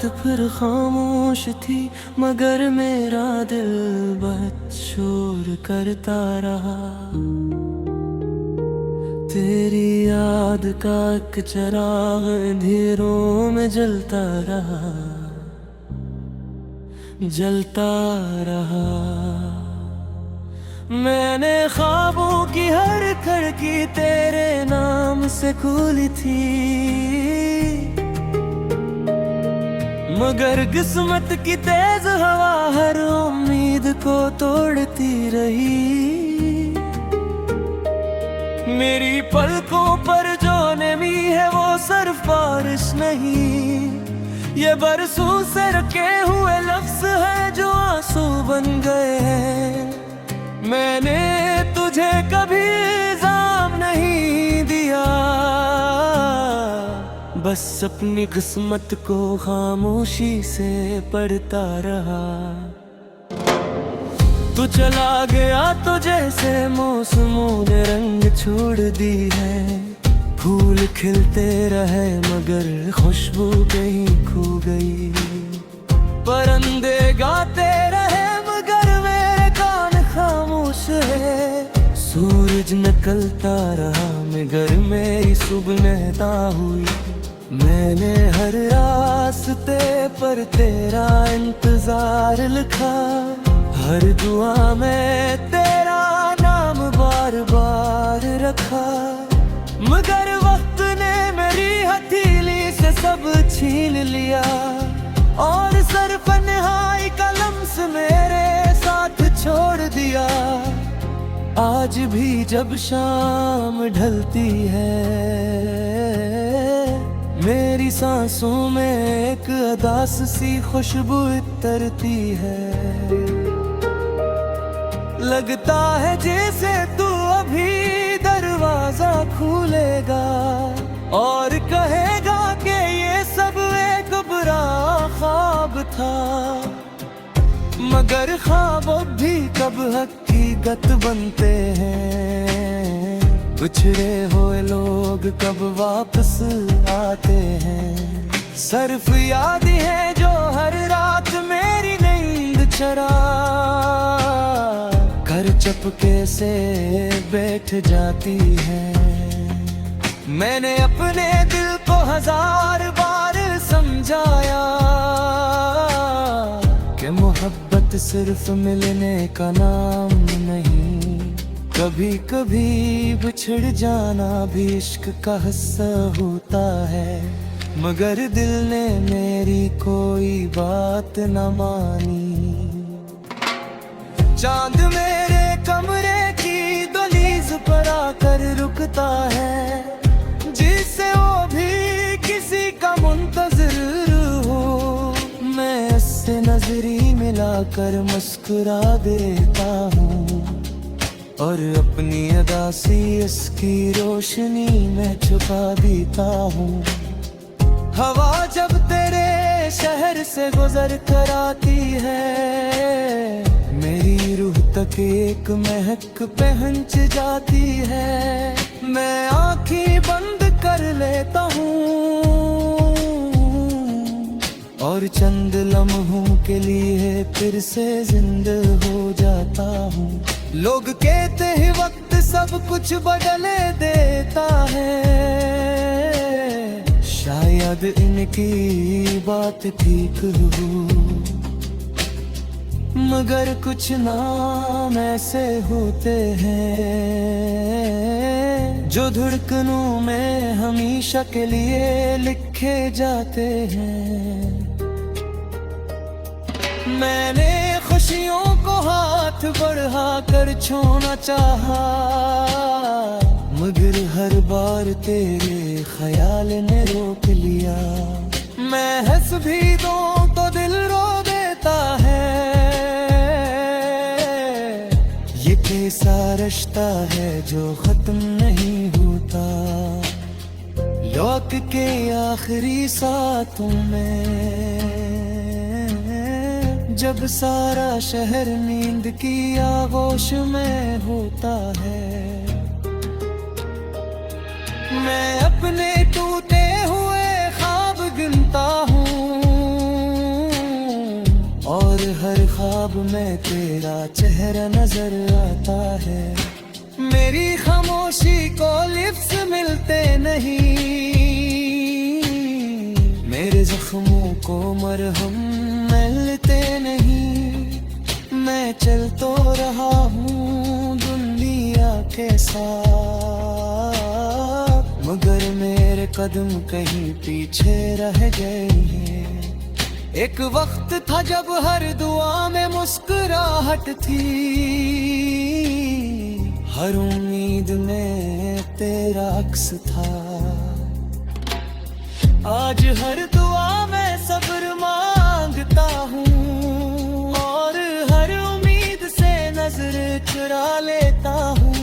रात फिर खामोश थी, मगर मेरा दिल बहुत शोर करता रहा। तेरी याद का एक चिराग अंधेरों में जलता रहा, जलता रहा। मैंने ख्वाबों की हर खिड़की तेरे नाम से खोली थी, मगर किस्मत की तेज हवा हर उम्मीद को तोड़ती रही। मेरी पलकों पर जो नमी है वो सिर्फ बारिश नहीं, ये बरसों से रखे हुए लफ्ज है जो आंसू बन गए हैं। मैंने तुझे कभी इल्जाम नहीं दिया, बस अपनी किस्मत को खामोशी से पढ़ता रहा। तू चला गया तो जैसे मौसमों ने रंग छोड़ दी है। फूल खिलते रहे मगर खुशबू कहीं खो गई। परिंदे गाते रहे मगर मेरे कान खामोश है। सूरज निकलता रहा मगर मेरी सुबह नहता हुई। मैंने हर रास्ते पर तेरा इंतजार लिखा, हर दुआ में तेरा नाम बार बार रखा। मगर वक्त ने मेरी हथेली से सब छीन लिया, और सिर्फ निहाई कलम से मेरे साथ छोड़ दिया। आज भी जब शाम ढलती है मेरी सांसों में एक उदास सी खुशबू उतरती है। लगता है जैसे तू अभी दरवाजा खोलेगा और कहेगा कि ये सब एक बुरा ख्वाब था। मगर ख्वाब भी कब हकीकत बनते हैं, बिछड़े हुए लोग कब वापस आते हैं। सिर्फ याद है जो हर रात मेरी नींद चरा कर चुपके से बैठ जाती है। मैंने अपने दिल को 1000 बार समझाया कि मोहब्बत सिर्फ मिलने का नाम नहीं, कभी कभी बिछड़ जाना भी इश्क का हिस्सा होता है। मगर दिल ने मेरी कोई बात न मानी। चांद मेरे कमरे की दहलीज पर आकर रुकता है, जिससे वो भी किसी का मुंतज़िर हो। मैं इससे नजरी मिलाकर मुस्कुरा देता हूँ, और अपनी अदासी इसकी रोशनी में छुपा देता हूँ। हवा जब तेरे शहर से गुजर कर आती है, मेरी रूह तक एक महक पहुंच जाती है। मैं आँखें बंद कर लेता हूँ और चंद लम्हों के लिए फिर से जिंदा हो जाता हूँ। लोग कहते हैं वक्त सब कुछ बदले देता है, शायद इनकी बात ठीक हो। मगर कुछ नाम ऐसे होते हैं जो धड़कनों में हमेशा के लिए लिखे जाते हैं। मैंने खुशियों को हाथ बढ़ा कर छूना चाहा, मगर हर बार तेरे ख्याल ने रोक लिया। मैं हंस भी दूं तो दिल रो देता है, ये कैसा रिश्ता है जो खत्म नहीं होता। लौट के आखिरी साथों में जब सारा शहर नींद की आगोश में होता है, मैं अपने टूटे हुए ख्वाब गिनता हूँ और हर ख्वाब में तेरा चेहरा नजर आता है। मेरी खामोशी को लिफ्स मिलते नहीं, मेरे जख्मों को मरहम मिलते नहीं। मैं चल तो रहा हूँ दुनिया के साथ, मगर मेरे कदम कहीं पीछे रह गए हैं। एक वक्त था जब हर दुआ में मुस्कुराहट थी, हर उम्मीद में तेरा अक्स था। आज हर दुआ में सब्र मांगता हूँ, और हर उम्मीद से नजर चुरा लेता हूँ।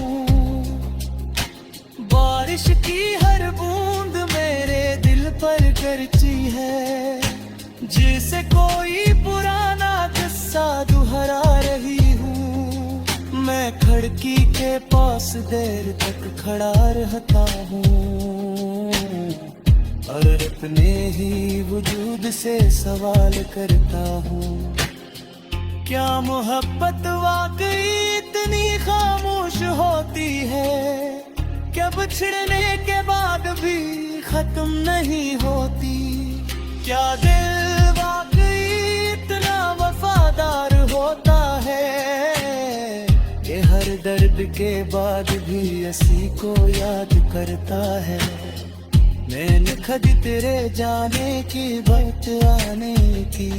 बारिश की हर बूंद मेरे दिल पर गिरती है, जिसे कोई पुराना किस्सा दोहरा रही हूँ। मैं खिड़की के पास देर तक खड़ा रहता हूँ, और अपने ही वजूद से सवाल करता हूँ, क्या मोहब्बत वाकई इतनी खामोश होती है? क्या बिछड़ने के बाद भी खत्म नहीं होती? क्या दिल वाकई इतना वफादार होता है कि हर दर्द के बाद भी किसी को याद करता है? मैंने कभी तेरे जाने की बात आने की,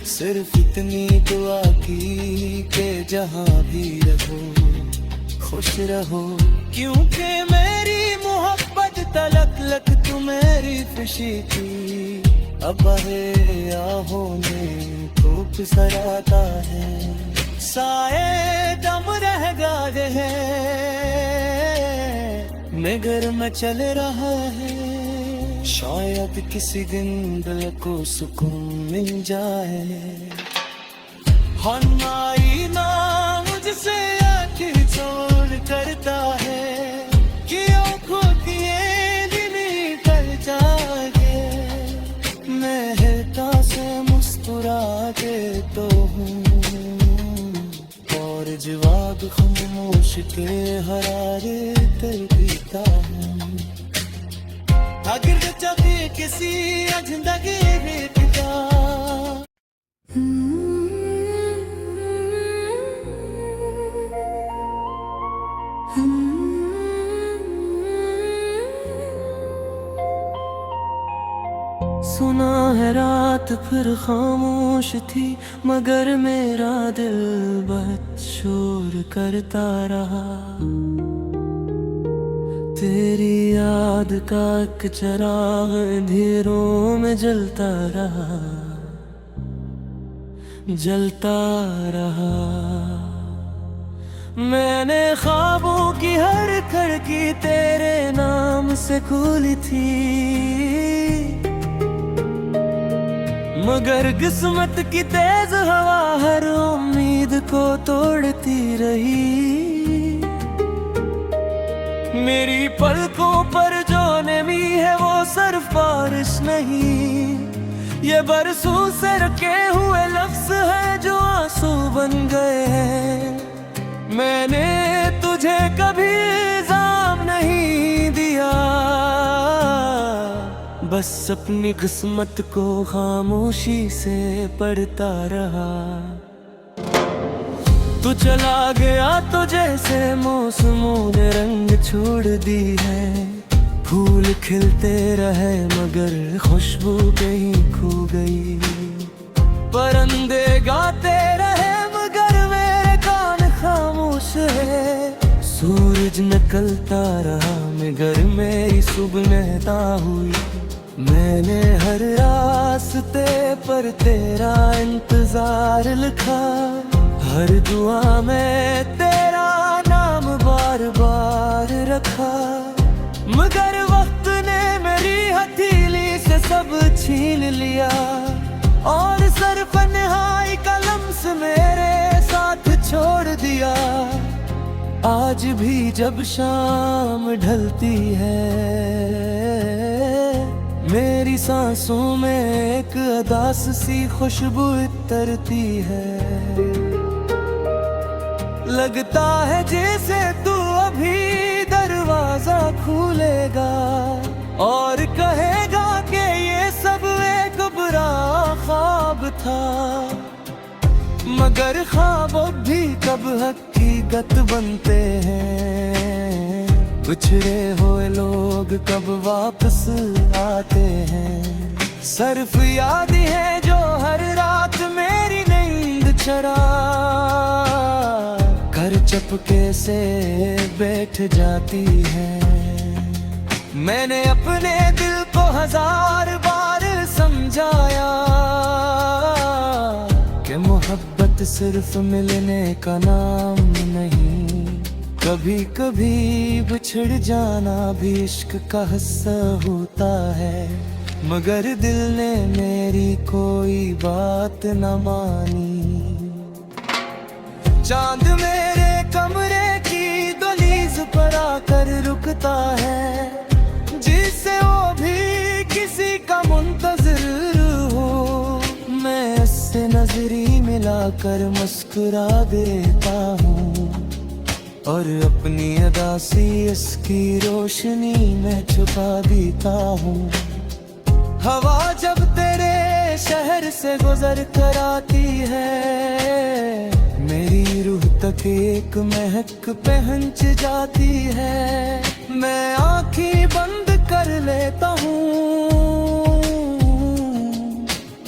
सिर्फ इतनी दुआ की कि जहाँ भी रहो खुश रहो। क्योंकि मेरी मोहब्बत तलक लक तू मेरी खुशी थी, अब है आहों में धूप सराता है, साए दम रह गए हैं, मगर मैं चल रहा है। शायद किसी दिन दिल को सुकून मिल जाए। हन्नाई ना मुझसे आंखें छोड़ करता है कि आँखों की दिन कर जागे। मैं हल्का से मुस्कुरा के तो हूँ, और जवाब खामोश के हरारे कर पीता हूँ। अगर चाहे किसी जिंदगी में पिता सुना है रात फिर खामोश थी, मगर मेरा दिल बहुत शोर करता रहा। तेरी याद का एक चिराग अंधेरों में जलता रहा, जलता रहा। मैंने ख्वाबों की हर खिड़की तेरे नाम से खोली थी, मगर किस्मत की तेज हवा हर उम्मीद को तोड़ती रही। मेरी पलकों पर जो नमी है वो सिर्फ बारिश नहीं, ये बरसों से रखे हुए लफ्ज हैं जो आंसू बन गए हैं। मैंने तुझे कभी इल्जाम नहीं दिया, बस अपनी किस्मत को खामोशी से पढ़ता रहा। तू चला गया तो जैसे मौसमों ने रंग छोड़ दी है, फूल खिलते रहे मगर खुशबू कहीं खो गई। परिंदे गाते रहे मगर मेरे कान खामोश है, सूरज निकलता रहा मगर मेरी सुबह ना हुई। मैंने हर रास्ते पर तेरा इंतजार लिखा, हर दुआ में तेरा नाम बार बार रखा, मगर वक्त ने मेरी हथेली से सब छीन लिया, और सिर्फ निहाई कलम से मेरे साथ छोड़ दिया। आज भी जब शाम ढलती है मेरी सांसों में एक अदास सी खुशबू इतरती है। लगता है जैसे तू अभी दरवाजा खोलेगा और कहेगा कि ये सब एक बुरा ख्वाब था। मगर ख्वाब भी कब हकीकत बनते हैं, बिछड़े हुए लोग कब वापस आते हैं। सिर्फ याद है जो हर रात मेरी नींद चरा कर चपके से बैठ जाती है। मैंने अपने दिल को 1000 बार समझाया कि मोहब्बत सिर्फ मिलने का नाम नहीं, कभी कभी बिछड़ जाना भी इश्क का हिस्सा होता है। मगर दिल ने मेरी कोई बात न मानी। चांद मेरे कमरे की दहलीज पर आकर रुकता है, जिससे वो भी किसी का मुंतज़िर हो। मैं इससे नजरी मिलाकर मुस्कुरा देता हूँ और अपनी अदासी इसकी रोशनी में छुपा देता हूँ। हवा जब तेरे शहर से गुजर कर आती है, मेरी रूह तक एक महक पहुंच जाती है। मैं आँखें बंद कर लेता हूँ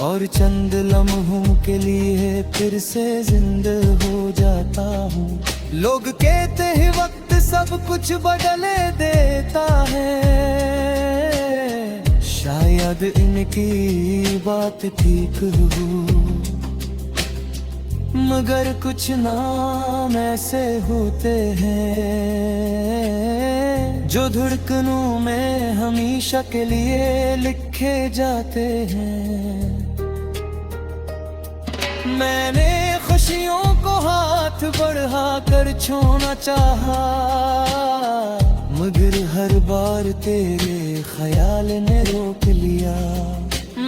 और चंद लम्हों के लिए फिर से जिंदा हो जाता हूँ। लोग कहते हैं वक्त सब कुछ बदल देता है, शायद इनकी बात ठीक हो। मगर कुछ नाम ऐसे होते हैं जो धड़कनों में हमेशा के लिए लिखे जाते हैं। मैंने खुशियों को हाथ बढ़ा कर छूना चाहा, मगर हर बार तेरे ख्याल ने रोक लिया।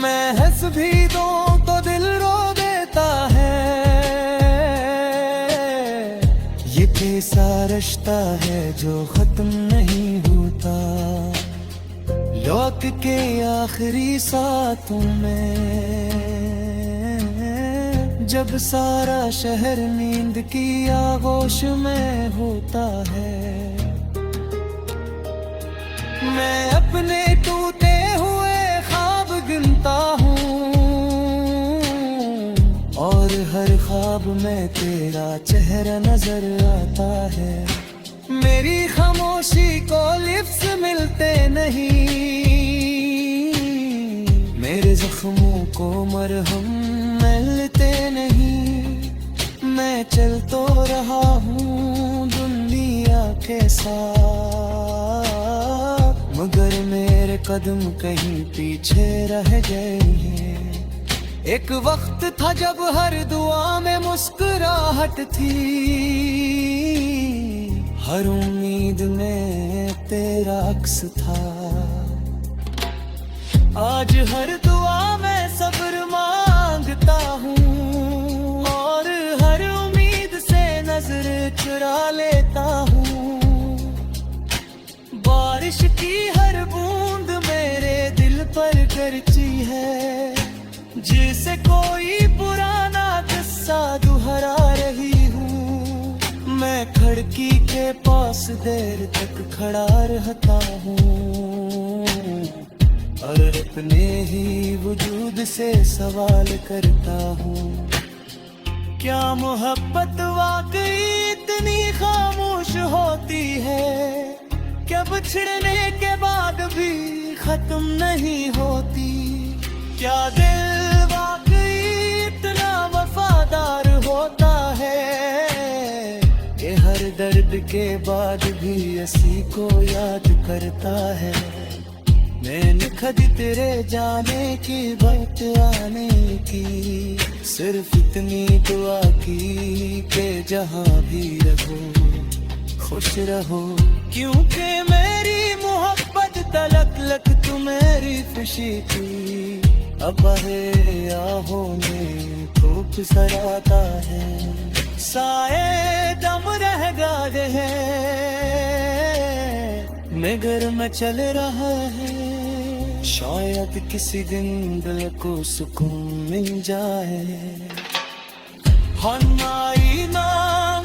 मैं हंस भी दूं तो दिल रो देता है, ये कैसा रिश्ता है जो खत्म नहीं होता। लौट के आखिरी साथों में जब सारा शहर नींद की आगोश में होता है, मैं अपने टूटे हुए ख्वाब गिनता हूँ और हर ख्वाब में तेरा चेहरा नजर आता है। मेरी खामोशी को लिफ्ज़ मिलते नहीं, मेरे जख्मों को मरहम मिलते नहीं। मैं चल तो रहा हूँ दुनिया के साथ, मगर मेरे कदम कहीं पीछे रह गए हैं। एक वक्त था जब हर दुआ में मुस्कुराहट थी, हर उम्मीद में तेरा अक्स था। आज हर दुआ में सब्र मांगता हूँ और हर उम्मीद से नजर चुरा लेता हूँ। बारिश की हर बूंद मेरे दिल पर गिरती है, जिसे कोई पुराना किस्सा दोहरा रही हूँ। मैं खिड़की के पास देर तक खड़ा रहता हूँ और अपने ही वजूद से सवाल करता हूँ, क्या मोहब्बत वाकई इतनी खामोश होती है? क्या बिछड़ने के बाद भी खत्म नहीं होती? क्या दिल वाकई इतना वफादार होता है कि हर दर्द के बाद भी इसी को याद करता है? मैंने कभी तेरे जाने की बात आने की सिर्फ इतनी दुआ की कि जहाँ भी रहो खुश रहो, क्योंकि मेरी मोहब्बत तलक लक तू मेरी खुशी थी, अब बहे आहों में धूप सराता है, साए दम रह गए हैं, नगर में चल रहा है, शायद किसी दिन दिल को सुकून मिल जाए। हमारी ना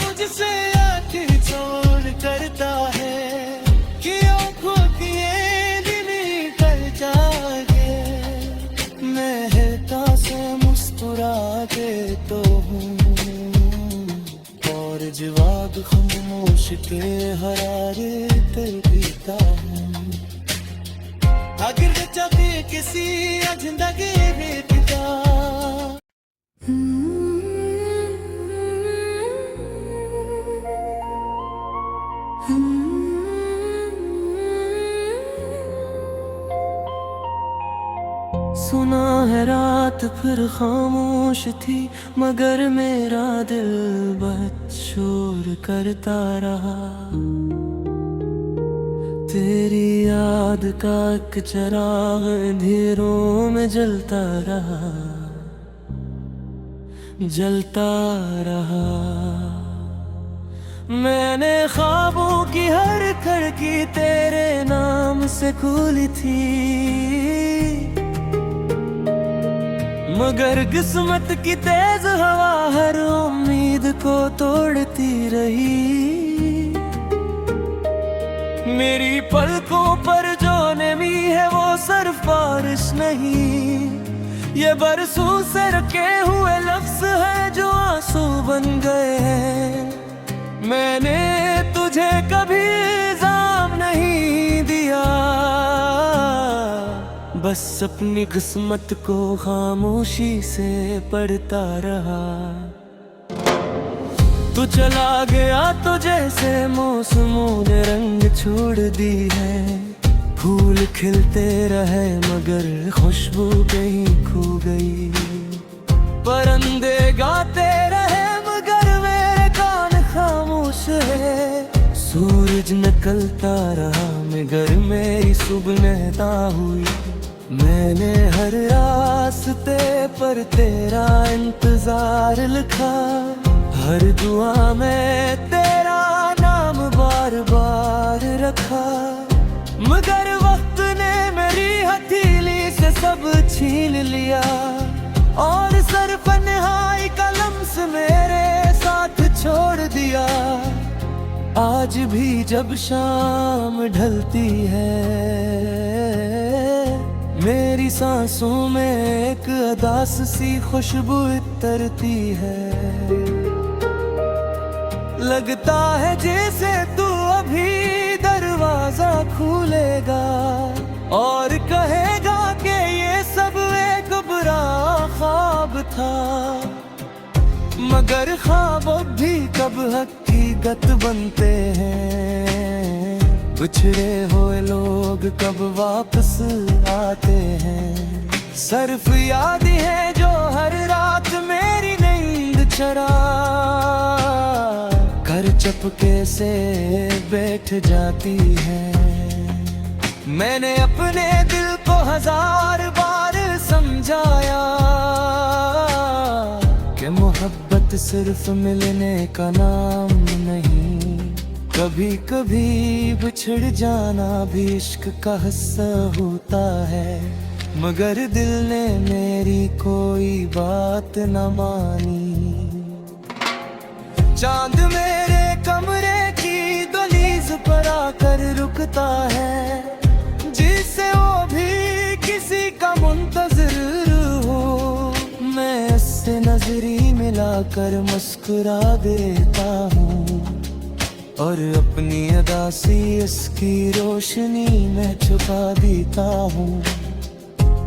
मुझसे आँखें चोर करता है कि आँखों की निकल जागे, मैं हल्का से मुस्कुरा के तो हूँ और जवाब खामोश के हरारत पीता हूँ। अगर चाहे किसी जिंदगी में पिता सुना है रात फिर खामोश थी, मगर मेरा दिल बदशोर करता रहा, तेरी याद का एक चिराग अंधेरों में जलता रहा, जलता रहा। मैंने ख्वाबों की हर खिड़की तेरे नाम से खोली थी, मगर किस्मत की तेज हवा हर उम्मीद को तोड़ती रही। मेरी पलकों पर जो नमी है वो सिर्फ बारिश नहीं, ये बरसों से रखे हुए लफ्ज है जो आंसू बन गए हैं। मैंने तुझे कभी इल्जाम नहीं दिया, बस अपनी किस्मत को खामोशी से पढ़ता रहा। तू चला गया तो जैसे मौसमों ने रंग छोड़ दी है, फूल खिलते रहे मगर खुशबू कहीं खो गई। परिंदे गाते रहे मगर मेरे कान खामोश है, सूरज निकलता रहा मगर मेरी सुबह नहता हुई। मैंने हर रास्ते पर तेरा इंतजार लिखा, हर दुआ में तेरा नाम बार बार रखा, मगर वक्त ने मेरी हथेली से सब छीन लिया और सिर्फ निहाई कलम से मेरे साथ छोड़ दिया। आज भी जब शाम ढलती है मेरी सांसों में एक उदास सी खुशबू उतरती है, लगता है जैसे तू अभी दरवाजा खोलेगा और कहेगा कि ये सब एक बुरा ख्वाब था, मगर ख्वाब भी कब हकीकत बनते हैं। बिछड़े हुए लोग कब वापस आते हैं, सिर्फ याद है जो हर रात मेरी नींद चरा कर चपके से बैठ जाती है। मैंने अपने दिल को 1000 बार समझाया कि मोहब्बत सिर्फ मिलने का नाम नहीं, कभी कभी बिछड़ जाना भी इश्क का हिस्सा होता है, मगर दिल ने मेरी कोई बात न मानी। चांद मेरे कमरे की दहलीज पर आकर रुकता है, जिससे वो भी किसी का मुंतजिर हो। मैं इससे नजरी मिलाकर मुस्कुरा देता हूँ और अपनी अदासी इसकी रोशनी में छुपा देता हूँ।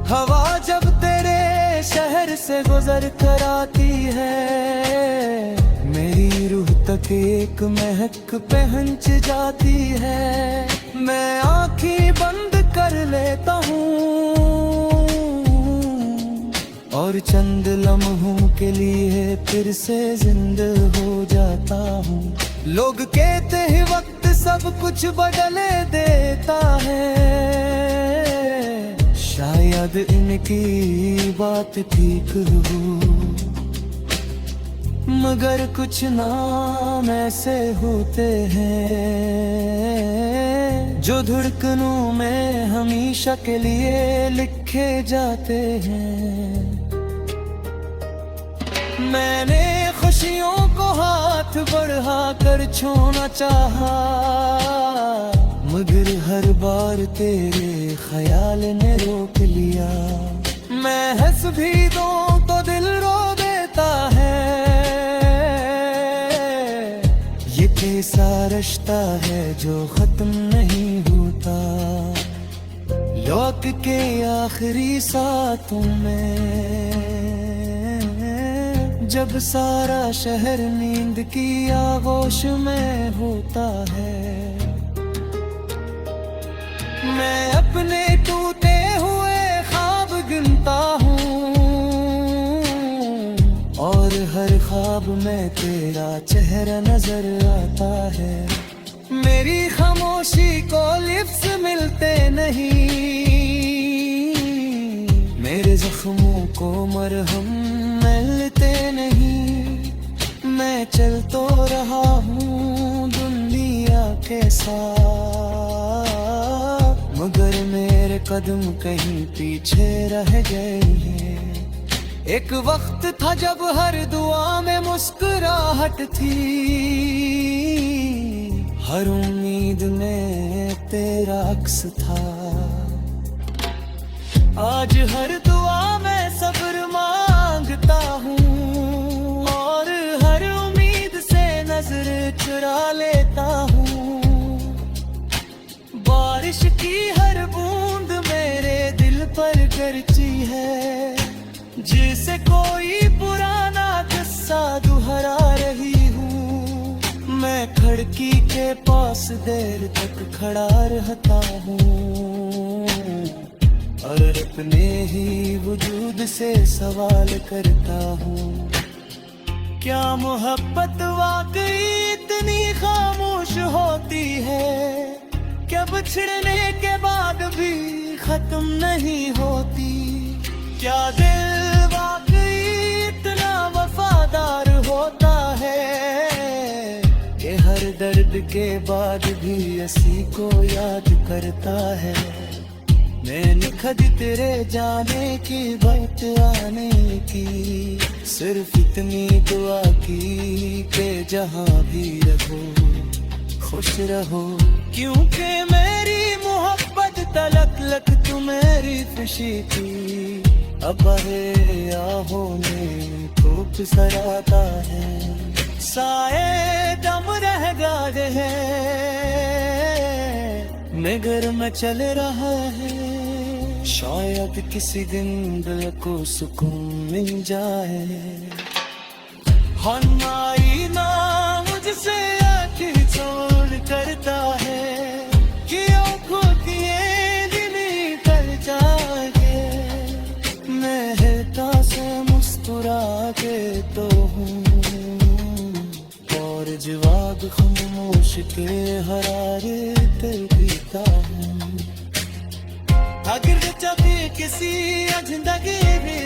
हवा जब तेरे शहर से गुजर कर आती है, मेरी रूह तक एक महक पहुंच जाती है। मैं आँखें बंद कर लेता हूँ और चंद लम्हों के लिए फिर से जिंदा हो जाता हूँ। लोग कहते हैं वक्त सब कुछ बदले देता है। शायद इनकी बात ठीक हो, मगर कुछ नाम ऐसे होते हैं जो धड़कनों में हमेशा के लिए लिखे जाते हैं। मैंने खुशियों को हाथ बढ़ा कर छूना चाहा, मगर हर बार तेरे ख्याल ने रोक लिया। मैं हंस भी दूं तो दिल रो देता है। ये कैसा रिश्ता है जो खत्म नहीं होता। लौट के आखिरी साथों में जब सारा शहर नींद की आगोश में होता है। मैं अपने टूटे हुए ख्वाब गिनता हूँ और हर ख्वाब में तेरा चेहरा नजर आता है। मेरी खामोशी को लिफ्स मिलते नहीं, मेरे जख्मों को मरहम मिलते नहीं। मैं चल तो रहा हूँ दुनिया के साथ, मगर मेरे कदम कहीं पीछे रह गए हैं। एक वक्त था जब हर दुआ में मुस्कुराहट थी, हर उम्मीद में तेरा अक्स था। आज हर दुआ में सब्र मांगता हूँ और हर उम्मीद से नजर चुरा लेता हूँ। बारिश की हर बूंद मेरे दिल पर गिरती है, जिसे कोई पुराना किस्सा दोहरा रही हूँ। मैं खिड़की के पास देर तक खड़ा रहता हूँ और अपने ही वजूद से सवाल करता हूँ, क्या मोहब्बत वाकई इतनी खामोश होती है? क्या बिछड़ने के बाद भी खत्म नहीं होती? क्या दिल वाकई इतना वफादार होता है कि हर दर्द के बाद भी किसी को याद करता है? मैंने कभी तेरे जाने की वक्त आने की सिर्फ इतनी दुआ की कि जहाँ भी रहो खुश रहो, क्योंकि मेरी मोहब्बत तलक लक तू मेरी खुशी थी। अब आहों में धूप सराता है, साए दम रह गए हैं, मगर मैं चल रहा है। शायद किसी दिन दिल को सुकून मिल जाए। हमारी ना मुझसे आखिर छोड़ करता है कि आँखों की नींद निकल जाए। मैं हल्का से मुस्कुरा के तो हूँ और जवाब खामोश के हरारे दिल पीता हूँ। अगर जब किसी जिंदगी भी